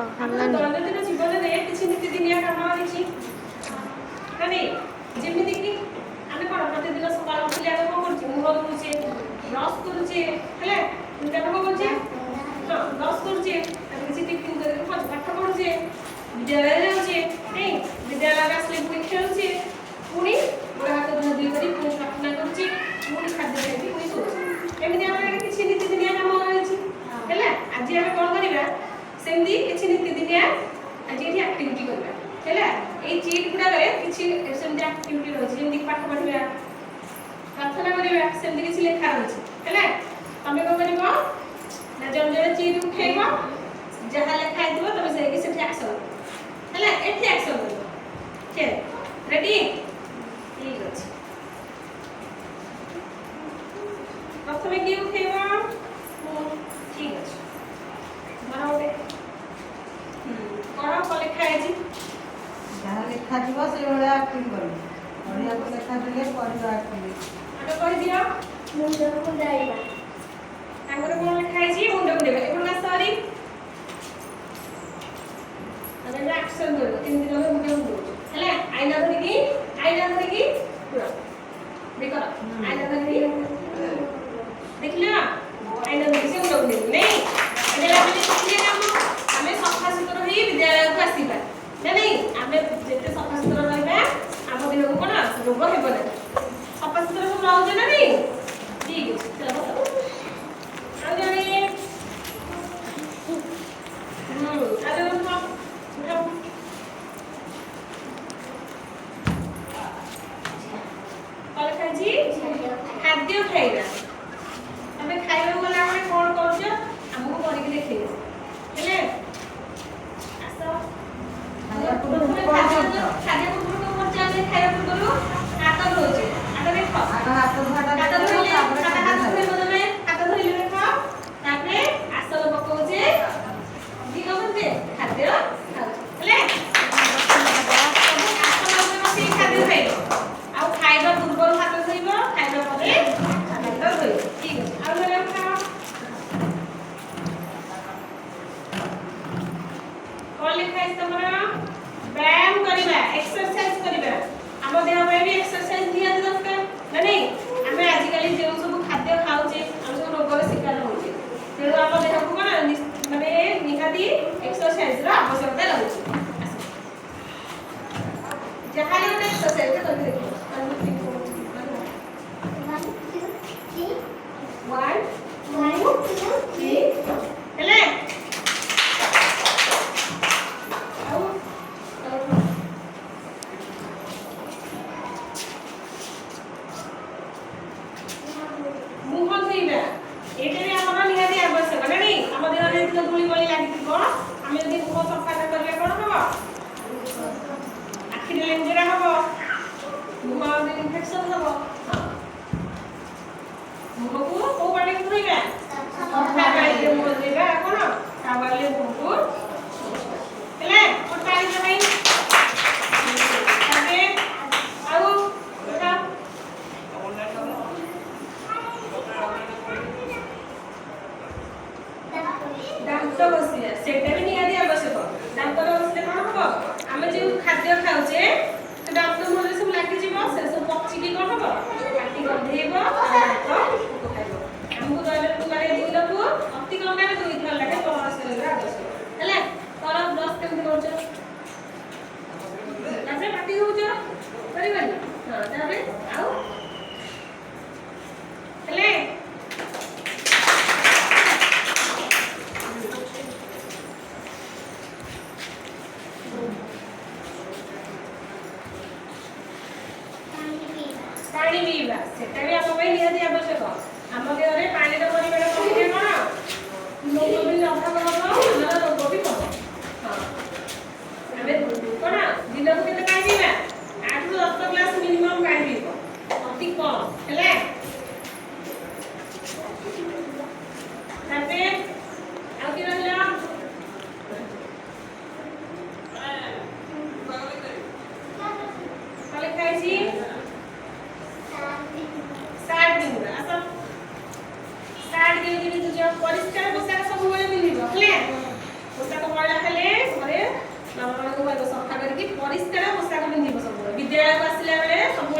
ଦୈନନ୍ଦିନ ଜୀବନରେ କିଛି ନୀତିଦିନିଆ କାମ କିଛି ମାନେ ଯେମିତିକି ଆମେ କ'ଣ ପ୍ରତିଦିନ ସକାଳୁ ଉଠିଲେ ଆମେ କ'ଣ କରୁଛେ ମୁହଁ ଧୋଉଛେ ବ୍ରସ୍ କରୁଛେ ହେଲା ଆମେ କ'ଣ କରୁଛେ ବ୍ରସ୍ କରୁଛେ ଆମେ କିଛି ଟିଫିନ୍ କରିକି ପାଠ ପଢୁଛେ ବିଦ୍ୟାଳୟ ଯାଉଛେ ନାଇଁ ବିଦ୍ୟାଳୟରେ ଆସିଲେ ପୁଣି ଖେଳୁଛେ ପୁଣି ଗୋଡ଼ ହାତ ଧୁଆଧୁଇ କରି ପୁଣି ପ୍ରାର୍ଥନା କରୁଛେ ପୁଣି ଖାଦ୍ୟ ଖାଇକି ପୁଣି ଶୋଉଛେ ଏମିତି ଆମର କିଛି ନୀତିଦିନିଆ କାମ ରହିଛି ହେଲା ଆଜି ଆମେ କ'ଣ କରିବା ସେମିତି କିଛି ନୀତିଦିନିଆ ଆଜି ଏଠି ଆକ୍ଟିଭିଟି କରିବା ହେଲା ଏଇ ଚିଟ୍ ଗୁଡ଼ାକରେ କିଛି ସେମିତି ଆକ୍ଟିଭିଟି ରହିଛି ଯେମିତି ପାଠ ପଢ଼ିବା ପ୍ରାର୍ଥନା କରିବା ସେମିତି କିଛି ଲେଖା ରହିଛି ହେଲା ତମେ କ'ଣ କରିବ ନା ଜଣେ ଜଣେ ଚିଟ୍ ଉଠେଇବ ଯାହା ଲେଖା ହେଇଥିବ ତମେ ଯାଇକି ସେଠି ଆକ୍ସନ୍ ହେଲା ଏଠି ଆକ୍ସନ୍ କରିବ ଠିକ୍ ରେଡି ଠିକ୍ ଅଛି ପ୍ରଥମେ କିଏ ଉଠେଇବ ଠିକ୍ ଅଛି ମୋର ଗୋଟେ କ'ଣ ଲେଖା ହେଇଛି ଯାହା ଲେଖାଯିବ ସେଇଭଳିଆ ଆକ୍ଟିଂ କରିବ ପଢ଼ିବାକୁ ଲେଖାଦେଲେ ପଢ଼ିବା ଆକ୍ଟିଂ ଆଗ କହିଦିଅ ମୁଣ୍ଡ କୁଣ୍ଡାଇବା ତାଙ୍କର କ'ଣ ଲେଖା ହେଇଛି ମୁଣ୍ଡ କୁଣ୍ଡେଇବା ଏବଂ ନା ସରି ଆମେ ଆକ୍ସନ୍ କରିବ କେମିତି ତମେ ମୁଣ୍ଡ କୁଣ୍ଡଉଛ ହେଲା ଆଇନା ଧରିକି ପୁରା ଦେଖ ଆଇନା ଧରିକି ଦେଖିଲ ଆଇନା ଧରିକି ସେ ମୁଣ୍ଡ କୁଣ୍ଡେଇବ ନାଇଁ ଏଇଟା ଆମେ ଶିଖିଲେ କାମ ଆମେ ସଫାସୁତୁରା ହେଇ ବିଦ୍ୟାଳୟକୁ ଆସିବା ନା ନାଇଁ ଆମେ ଯେତେ ସଫାସୁତୁରା ରହିବା ଆମ ଦେହକୁ କ'ଣ ରୋଗ ହେବ ନାହିଁ ସଫାସୁତୁରା ସବୁ ରହୁଛେ ନା ନାଇଁ ଠିକ୍ ଅଛି ଚାଲ ବସ ଆଉ ଜଣେ ଖାଦ୍ୟ ଖାଇବା ଆମେ ଖାଇବାକୁ ଗଲେ ଆମେ କ'ଣ କରୁଛ ଆମକୁ କରିକି ଦେଖେଇବ ହେଲେ ଆସ ଖାଦ୍ୟ ପୂର୍ବରୁ ଖାଇବା ପୂର୍ବରୁ ହାତ ଧୋଉଛେ ହାତ ଦେଖ ହାତ ଧୋଇଲେ ହାତ ଧୋଇଲେ ଦେଖ ତାପରେ ଆସନ ପକଉଛେ କି କରୁଛେ ଖାଦ୍ୟ ଖାଉଛେ ହେଲେ ଆସନ ବସିକି ଖାଦ୍ୟ ଖାଇବ ଆଉ ଖାଇବା ପୂର୍ବରୁ ହାତ ଧୋଇବ ଖାଇବା ପରେ ହାତ ଧୋଇବ ଠିକ୍ ଅଛି ଆଉ ଜଣେ ଖାଅ କ'ଣ ଲେଖା ହେଇଛି ତମର ବ୍ୟାୟାମ କରିବା ଏକ୍ସରସାଇଜ କରିବା ଆମ ଦେହ ପାଇଁ ବି ଏକ୍ସରସାଇଜ ନିହାତି ଦରକାର ନା ନାଇଁ ଆମେ ଆଜିକାଲି ଯେଉଁ ସବୁ ଖାଦ୍ୟ ଖାଉଛେ ଆମେ ସବୁ ରୋଗର ଶିକାର ହେଉଛେ ତେଣୁ ଆମ ଦେହକୁ କ'ଣ ମାନେ ନିହାତି ଏକ୍ସରସାଇଜର ଆବଶ୍ୟକତା ରହିଛି ଯାହାହେଲେ ଗୋଟେ ଏକ୍ସରସାଇଜ କରିକି ଦେଖିବ 1 2 3 ହେଲେ ମୁହଁ ଧୋଇବା ଏଇଟା ବି ଆମର ନିହାତି ଆବଶ୍ୟକ ନା ନାଇଁ ଆମ ଦେହରେ ଯେତିକି ଧୂଳି ମଳି ଲାଗିଥିବ ଆମେ ଯଦି ମୁହଁ ସଫା ନ କରିବା କ'ଣ ହେବ ଆଖିରେ ଲେଞ୍ଜେରା ହେବ ମୁହଁ ଇନଫେକ୍ସନ୍ ହେବ ମୁହଁକୁ କୋଉ ପାଣିରେ ଧୋଇବା ସଫା ପାଣିରେ ମୁହଁ ଧୋଇବା କ'ଣ ଟାୱାଲରେ ମୁହଁକୁ ହେଲା ଗୋଟେ ପାଣି ପାଇଁ ତାପରେ ଆଉ ଦାନ୍ତ ଘଷିବା ସେଟା ବି ନିହାତି ଆବଶ୍ୟକ ଦାନ୍ତ ଘଷିଲେ କ'ଣ ହେବ ଆମେ ଯେଉଁ ଖାଦ୍ୟ ଖାଉଛେ ସେ ଦାନ୍ତ ମୁହଁରେ ସବୁ ଲାଗିଯିବ ସେ ସବୁ ପଚିକି କ'ଣ ହେବ ପାଟି ଗନ୍ଧେଇବ ଦାନ୍ତ ପକାଇବ ଆମକୁ ମାନେ ଦିନକୁ ଅତି କମରେ 2 ଥର ଲେଖାଏଁ ବ୍ରସ୍ କରିବା ଆବଶ୍ୟକ ହେଲା କ'ଣ ବ୍ରସ୍ କେମିତି କରୁଛ ତାପରେ ପାଟି ଧୋଉଛ କରିବନି ହଁ ତାପରେ ଆଉ ହେଲେ ପାଣି ପିଇବା ସେଟା ବି ଆମ ପାଇଁ ନିହାତି ଆବଶ୍ୟକ ଆମ ଦେହରେ ପାଣିର ପରିମାଣ କମିଲେ କ'ଣ ହିମୋଗ୍ଲୋବିନ୍ ଅଭାବ ହେବ ଆମର ରୋଗ ବି ହେବ ହଁ ଆମେ କ'ଣ ଦିନକୁ କେତେ ପାଣି ପିଇବା 8 ରୁ 10 ଗ୍ଲାସ ମିନିମମ୍ ପାଣି ପିଇବ ଅତି କମ୍ ହେଲା ତାପରେ ଆଉ କି ରହିଲା ଲେଖା ହେଇଛି ସାର୍ଟ ପିନ୍ଧିବା ଆସ ସାର୍ଟ କେମିତି ପିନ୍ଧୁଛ ପରିଷ୍କାର ପୋଷାକ ସବୁବେଳେ ପିନ୍ଧିବ ହେଲା ପୋଷାକ ମଇଳା ହେଲେ ମାମାମାନଙ୍କୁ କହିବ ସଫା କରିକି ପରିଷ୍କାର ପୋଷାକ ପିନ୍ଧିବ ସବୁବେଳେ। ବିଦ୍ୟାଳୟକୁ ଆସିଲା ବେଳେ ସବୁବେଳେ